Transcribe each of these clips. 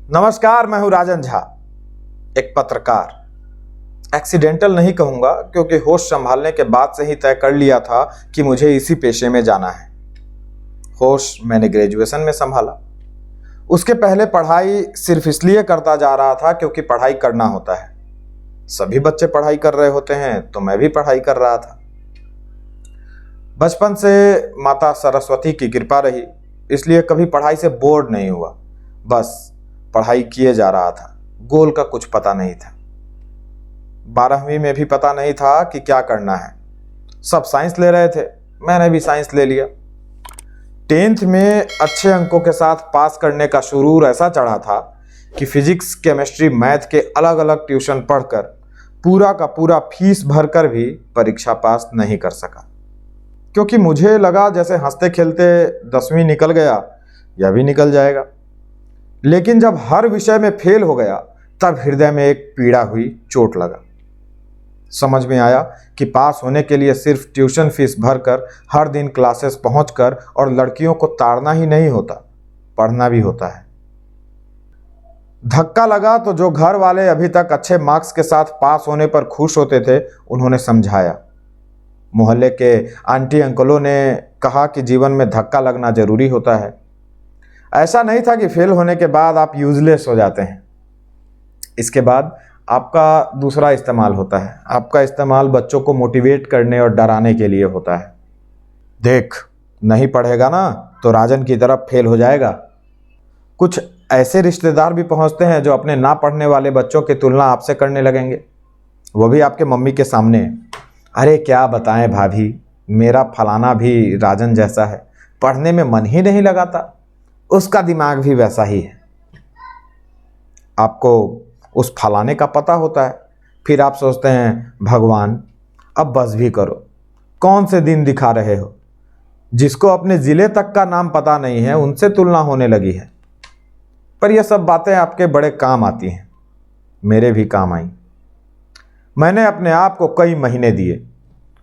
नमस्कार, मैं हूं राजन झा, एक पत्रकार। एक्सीडेंटल नहीं कहूंगा क्योंकि होश संभालने के बाद से ही तय कर लिया था कि मुझे इसी पेशे में जाना है। होश मैंने ग्रेजुएशन में संभाला। उसके पहले पढ़ाई सिर्फ इसलिए करता जा रहा था क्योंकि पढ़ाई करना होता है। सभी बच्चे पढ़ाई कर रहे होते हैं तो मैं भी पढ़ाई कर रहा था। बचपन से माता सरस्वती की कृपा रही, इसलिए कभी पढ़ाई से बोर नहीं हुआ। बस पढ़ाई किए जा रहा था, गोल का कुछ पता नहीं था। 12वीं में भी पता नहीं था कि क्या करना है। सब साइंस ले रहे थे, मैंने भी साइंस ले लिया। 10th में अच्छे अंकों के साथ पास करने का सुरूर ऐसा चढ़ा था कि फिजिक्स, केमिस्ट्री, मैथ के अलग अलग ट्यूशन पढ़कर पूरा का पूरा फीस भरकर भी परीक्षा पास नहीं कर सका, क्योंकि मुझे लगा जैसे हंसते खेलते 10वीं निकल गया, यह भी निकल जाएगा। लेकिन जब हर विषय में फेल हो गया तब हृदय में एक पीड़ा हुई, चोट लगा। समझ में आया कि पास होने के लिए सिर्फ ट्यूशन फीस भरकर, हर दिन क्लासेस पहुंचकर और लड़कियों को ताड़ना ही नहीं होता, पढ़ना भी होता है। धक्का लगा तो जो घर वाले अभी तक अच्छे मार्क्स के साथ पास होने पर खुश होते थे, उन्होंने समझाया। मोहल्ले के आंटी अंकलों ने कहा कि जीवन में धक्का लगना जरूरी होता है। ऐसा नहीं था कि फेल होने के बाद आप यूजलेस हो जाते हैं। इसके बाद आपका दूसरा इस्तेमाल होता है। आपका इस्तेमाल बच्चों को मोटिवेट करने और डराने के लिए होता है। देख, नहीं पढ़ेगा ना तो राजन की तरफ फेल हो जाएगा। कुछ ऐसे रिश्तेदार भी पहुंचते हैं जो अपने ना पढ़ने वाले बच्चों की तुलना आपसे करने लगेंगे, वो भी आपके मम्मी के सामने। अरे क्या बताएं भाभी, मेरा फलाना भी राजन जैसा है, पढ़ने में मन ही नहीं लगाता, उसका दिमाग भी वैसा ही है। आपको उस फलाने का पता होता है, फिर आप सोचते हैं भगवान अब बस भी करो, कौन से दिन दिखा रहे हो। जिसको अपने ज़िले तक का नाम पता नहीं है उनसे तुलना होने लगी है। पर यह सब बातें आपके बड़े काम आती हैं, मेरे भी काम आई। मैंने अपने आप को कई महीने दिए।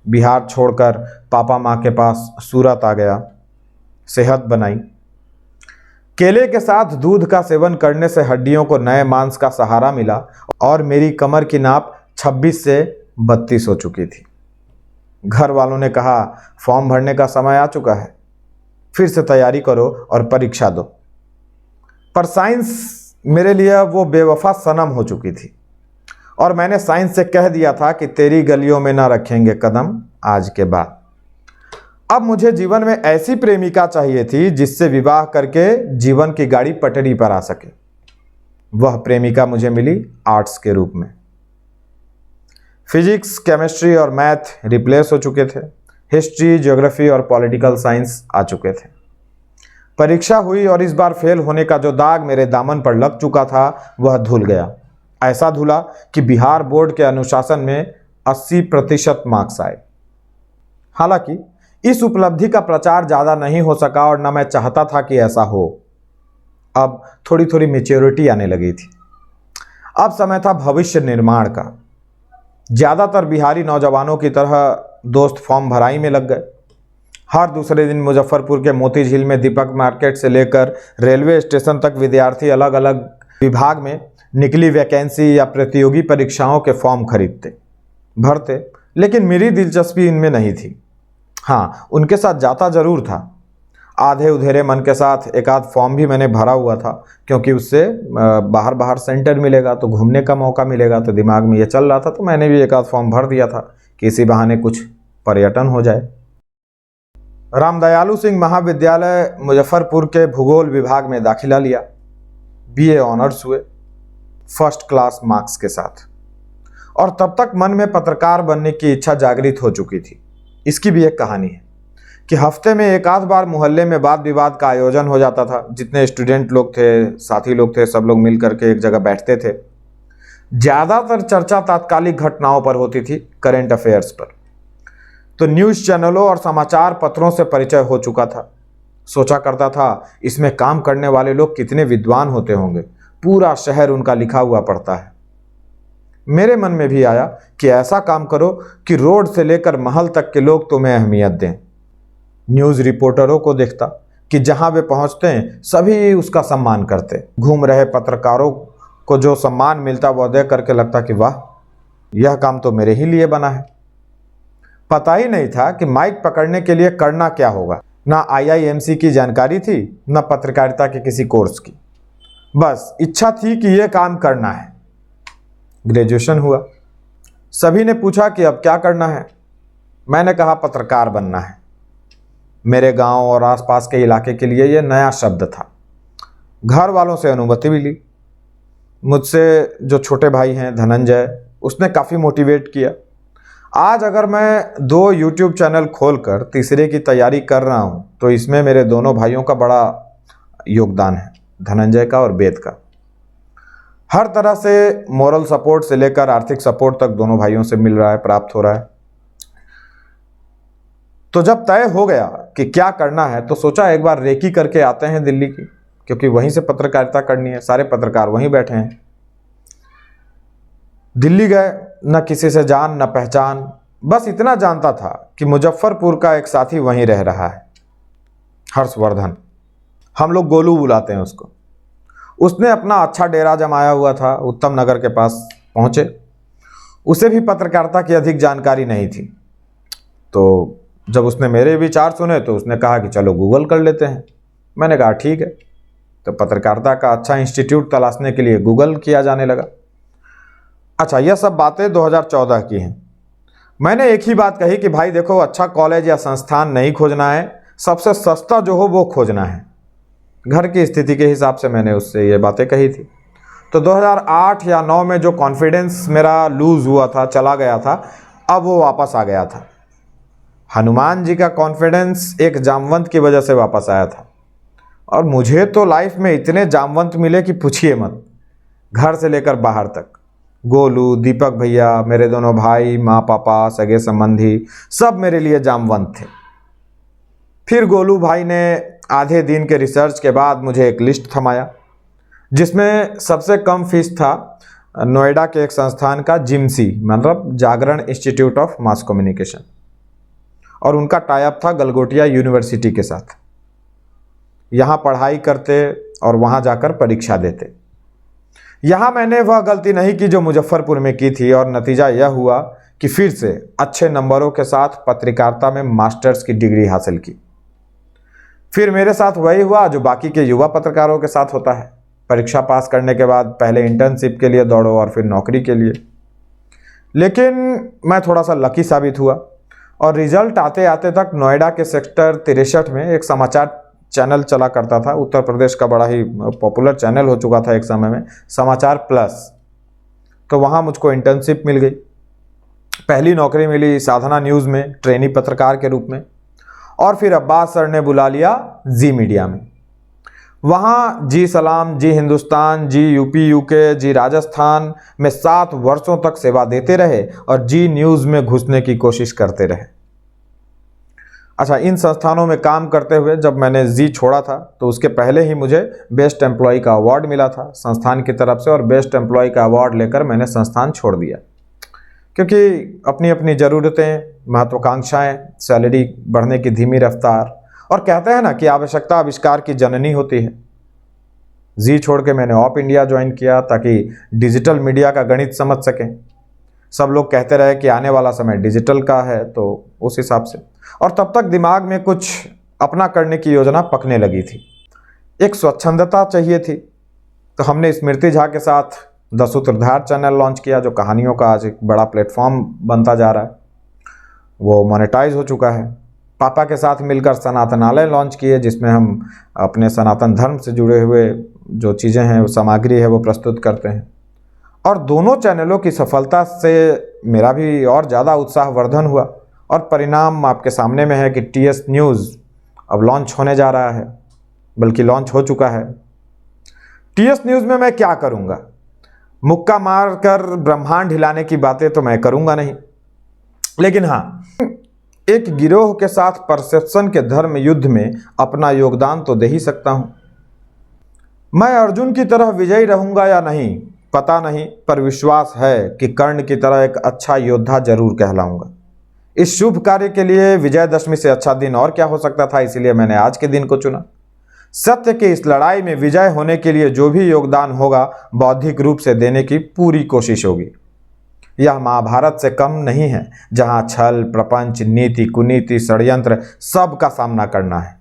बिहार छोड़कर पापा माँ के पास सूरत आ गया, सेहत बनाई। केले के साथ दूध का सेवन करने से हड्डियों को नए मांस का सहारा मिला और मेरी कमर की नाप 26 से 32 हो चुकी थी। घर वालों ने कहा फॉर्म भरने का समय आ चुका है, फिर से तैयारी करो और परीक्षा दो। पर साइंस मेरे लिए वो बेवफा सनम हो चुकी थी और मैंने साइंस से कह दिया था कि तेरी गलियों में ना रखेंगे कदम आज के बाद। अब मुझे जीवन में ऐसी प्रेमिका चाहिए थी जिससे विवाह करके जीवन की गाड़ी पटरी पर आ सके। वह प्रेमिका मुझे मिली आर्ट्स के रूप में। फिजिक्स, केमिस्ट्री और मैथ रिप्लेस हो चुके थे। हिस्ट्री, ज्योग्राफी और पॉलिटिकल साइंस आ चुके थे। परीक्षा हुई और इस बार फेल होने का जो दाग मेरे दामन पर लग चुका था वह धुल गया। ऐसा धुला कि बिहार बोर्ड के अनुशासन में 80% मार्क्स आए। हालांकि इस उपलब्धि का प्रचार ज़्यादा नहीं हो सका और न मैं चाहता था कि ऐसा हो। अब थोड़ी थोड़ी मैच्योरिटी आने लगी थी। अब समय था भविष्य निर्माण का। ज़्यादातर बिहारी नौजवानों की तरह दोस्त फॉर्म भराई में लग गए। हर दूसरे दिन मुजफ्फरपुर के मोती झील में दीपक मार्केट से लेकर रेलवे स्टेशन तक विद्यार्थी अलग अलग विभाग में निकली वैकेंसी या प्रतियोगी परीक्षाओं के फॉर्म खरीदते, भरते, लेकिन मेरी दिलचस्पी इनमें नहीं थी। हाँ, उनके साथ जाता जरूर था। आधे उधेरे मन के साथ एक आध फॉर्म भी मैंने भरा हुआ था, क्योंकि उससे बाहर सेंटर मिलेगा तो घूमने का मौका मिलेगा, तो दिमाग में ये चल रहा था। तो मैंने भी एक आध फॉर्म भर दिया था कि इसी बहाने कुछ पर्यटन हो जाए। रामदयालु सिंह महाविद्यालय मुजफ्फरपुर के भूगोल विभाग में दाखिला लिया। BA ऑनर्स हुए, फर्स्ट क्लास मार्क्स के साथ। और तब तक मन में पत्रकार बनने की इच्छा जागृत हो चुकी थी। इसकी भी एक कहानी है कि हफ्ते में एक आध बार मोहल्ले में वाद विवाद का आयोजन हो जाता था। जितने स्टूडेंट लोग थे, साथी लोग थे, सब लोग मिल करके एक जगह बैठते थे। ज़्यादातर चर्चा तात्कालिक घटनाओं पर होती थी, करेंट अफेयर्स पर। तो न्यूज़ चैनलों और समाचार पत्रों से परिचय हो चुका था। सोचा करता था इसमें काम करने वाले लोग कितने विद्वान होते होंगे, पूरा शहर उनका लिखा हुआ पढ़ता है। मेरे मन में भी आया कि ऐसा काम करो कि रोड से लेकर महल तक के लोग तुम्हें अहमियत दें। न्यूज़ रिपोर्टरों को देखता, कि जहां वे पहुंचते हैं सभी उसका सम्मान करते। घूम रहे पत्रकारों को जो सम्मान मिलता वो देख करके लगता कि वाह, यह काम तो मेरे ही लिए बना है। पता ही नहीं था कि माइक पकड़ने के लिए करना क्या होगा। ना IIMC की जानकारी थी, ना पत्रकारिता के किसी कोर्स की। बस इच्छा थी कि यह काम करना है। ग्रेजुएशन हुआ। सभी ने पूछा कि अब क्या करना है। मैंने कहा पत्रकार बनना है। मेरे गांव और आसपास के इलाके के लिए यह नया शब्द था। घर वालों से अनुमति भी ली। मुझसे जो छोटे भाई हैं धनंजय, उसने काफ़ी मोटिवेट किया। आज अगर मैं 2 YouTube चैनल खोलकर तीसरे की तैयारी कर रहा हूं तो इसमें मेरे दोनों भाइयों का बड़ा योगदान है, धनंजय का और वेद का। हर तरह से मोरल सपोर्ट से लेकर आर्थिक सपोर्ट तक दोनों भाइयों से मिल रहा है, प्राप्त हो रहा है। तो जब तय हो गया कि क्या करना है तो सोचा एक बार रेकी करके आते हैं दिल्ली की, क्योंकि वहीं से पत्रकारिता करनी है, सारे पत्रकार वहीं बैठे हैं। दिल्ली गए, न किसी से जान न पहचान, बस इतना जानता था कि मुजफ्फरपुर का एक साथी वहीं रह रहा है, हर्षवर्धन, हम लोग गोलू बुलाते हैं उसको। उसने अपना अच्छा डेरा जमाया हुआ था, उत्तम नगर के पास पहुंचे। उसे भी पत्रकारिता की अधिक जानकारी नहीं थी। तो जब उसने मेरे विचार सुने तो उसने कहा कि चलो गूगल कर लेते हैं। मैंने कहा ठीक है। तो पत्रकारिता का अच्छा इंस्टीट्यूट तलाशने के लिए गूगल किया जाने लगा। अच्छा, यह सब बातें 2014 की हैं। मैंने एक ही बात कही कि भाई देखो, अच्छा कॉलेज या संस्थान नहीं खोजना है, सबसे सस्ता जो हो वो खोजना है। घर की स्थिति के हिसाब से मैंने उससे ये बातें कही थी। तो 2008 या 9 में जो कॉन्फिडेंस मेरा लूज़ हुआ था, चला गया था, अब वो वापस आ गया था। हनुमान जी का कॉन्फिडेंस एक जामवंत की वजह से वापस आया था। और मुझे तो लाइफ में इतने जामवंत मिले कि पूछिए मत। घर से लेकर बाहर तक, गोलू, दीपक भैया, मेरे दोनों भाई, माँ पापा, सगे संबंधी, सब मेरे लिए जामवंत थे। फिर गोलू भाई ने आधे दिन के रिसर्च के बाद मुझे एक लिस्ट थमाया, जिसमें सबसे कम फीस था नोएडा के एक संस्थान का, जिम्सी मतलब जागरण इंस्टीट्यूट ऑफ मास कम्युनिकेशन, और उनका टाइप था गलगोटिया यूनिवर्सिटी के साथ। यहाँ पढ़ाई करते और वहाँ जाकर परीक्षा देते। यहाँ मैंने वह गलती नहीं की जो मुजफ्फरपुर में की थी, और नतीजा यह हुआ कि फिर से अच्छे नंबरों के साथ पत्रकारिता में मास्टर्स की डिग्री हासिल की। फिर मेरे साथ वही हुआ जो बाकी के युवा पत्रकारों के साथ होता है। परीक्षा पास करने के बाद पहले इंटर्नशिप के लिए दौड़ो और फिर नौकरी के लिए। लेकिन मैं थोड़ा सा लकी साबित हुआ, और रिजल्ट आते आते तक नोएडा के सेक्टर 63 में एक समाचार चैनल चला करता था, उत्तर प्रदेश का बड़ा ही पॉपुलर चैनल हो चुका था एक समय में, समाचार प्लस। तो वहाँ मुझको इंटर्नशिप मिल गई। पहली नौकरी मिली साधना न्यूज़ में ट्रेनी पत्रकार के रूप में, और फिर अब्बास सर ने बुला लिया जी मीडिया में। वहाँ जी सलाम, जी हिंदुस्तान, जी यूपी यूके, जी राजस्थान में 7 वर्षों तक सेवा देते रहे और जी न्यूज़ में घुसने की कोशिश करते रहे। अच्छा, इन संस्थानों में काम करते हुए जब मैंने जी छोड़ा था तो उसके पहले ही मुझे बेस्ट एम्प्लॉय का अवार्ड मिला था संस्थान की तरफ से, और बेस्ट एम्प्लॉय का अवार्ड लेकर मैंने संस्थान छोड़ दिया, क्योंकि अपनी अपनी ज़रूरतें, महत्वाकांक्षाएं, सैलरी बढ़ने की धीमी रफ्तार, और कहते हैं ना कि आवश्यकता आविष्कार की जननी होती है। जी छोड़ के मैंने ऑप इंडिया ज्वाइन किया ताकि डिजिटल मीडिया का गणित समझ सकें। सब लोग कहते रहे कि आने वाला समय डिजिटल का है, तो उस हिसाब से, और तब तक दिमाग में कुछ अपना करने की योजना पकने लगी थी। एक स्वच्छंदता चाहिए थी, तो हमने स्मृति झा के साथ द सूत्रधार चैनल लॉन्च किया, जो कहानियों का आज एक बड़ा प्लेटफॉर्म बनता जा रहा है। वो मोनेटाइज हो चुका है। पापा के साथ मिलकर सनातनालय लॉन्च किए, जिसमें हम अपने सनातन धर्म से जुड़े हुए जो चीज़ें हैं, वो सामग्री है, वो प्रस्तुत करते हैं। और दोनों चैनलों की सफलता से मेरा भी और ज़्यादा उत्साहवर्धन हुआ, और परिणाम आपके सामने में है कि TS न्यूज़ अब लॉन्च होने जा रहा है, बल्कि लॉन्च हो चुका है। TS न्यूज़ में मैं क्या करूँगा? मुक्का मारकर ब्रह्मांड हिलाने की बातें तो मैं करूँगा नहीं, लेकिन हाँ, एक गिरोह के साथ परसेप्शन के धर्म युद्ध में अपना योगदान तो दे ही सकता हूँ। मैं अर्जुन की तरह विजयी रहूँगा या नहीं पता नहीं, पर विश्वास है कि कर्ण की तरह एक अच्छा योद्धा जरूर कहलाऊंगा। इस शुभ कार्य के लिए विजयदशमी से अच्छा दिन और क्या हो सकता था, इसीलिए मैंने आज के दिन को चुना। सत्य की इस लड़ाई में विजय होने के लिए जो भी योगदान होगा बौद्धिक रूप से देने की पूरी कोशिश होगी। यह महाभारत से कम नहीं है, जहां छल, प्रपंच, नीति, कुनीति, षड्यंत्र सब का सामना करना है।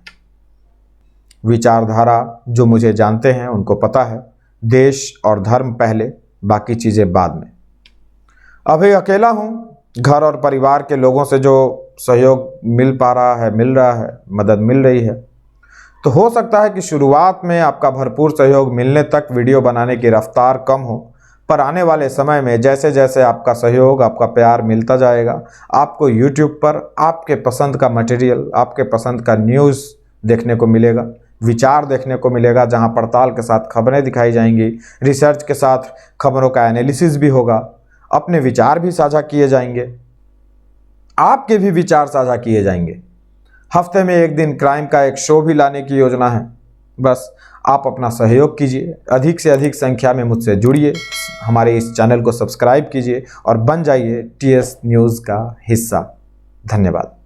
विचारधारा जो मुझे जानते हैं उनको पता है, देश और धर्म पहले, बाकी चीजें बाद में। अभी अकेला हूं, घर और परिवार के लोगों से जो सहयोग मिल रहा है, मदद मिल रही है। तो हो सकता है कि शुरुआत में आपका भरपूर सहयोग मिलने तक वीडियो बनाने की रफ्तार कम हो, पर आने वाले समय में जैसे जैसे आपका सहयोग, आपका प्यार मिलता जाएगा, आपको YouTube पर आपके पसंद का मटेरियल, आपके पसंद का न्यूज़ देखने को मिलेगा, विचार देखने को मिलेगा, जहां पड़ताल के साथ खबरें दिखाई जाएंगी, रिसर्च के साथ खबरों का एनालिसिस भी होगा, अपने विचार भी साझा किए जाएंगे, आपके भी विचार साझा किए जाएंगे। हफ्ते में एक दिन क्राइम का एक शो भी लाने की योजना है। बस आप अपना सहयोग कीजिए, अधिक से अधिक संख्या में मुझसे जुड़िए, हमारे इस चैनल को सब्सक्राइब कीजिए और बन जाइए TS न्यूज़ का हिस्सा। धन्यवाद।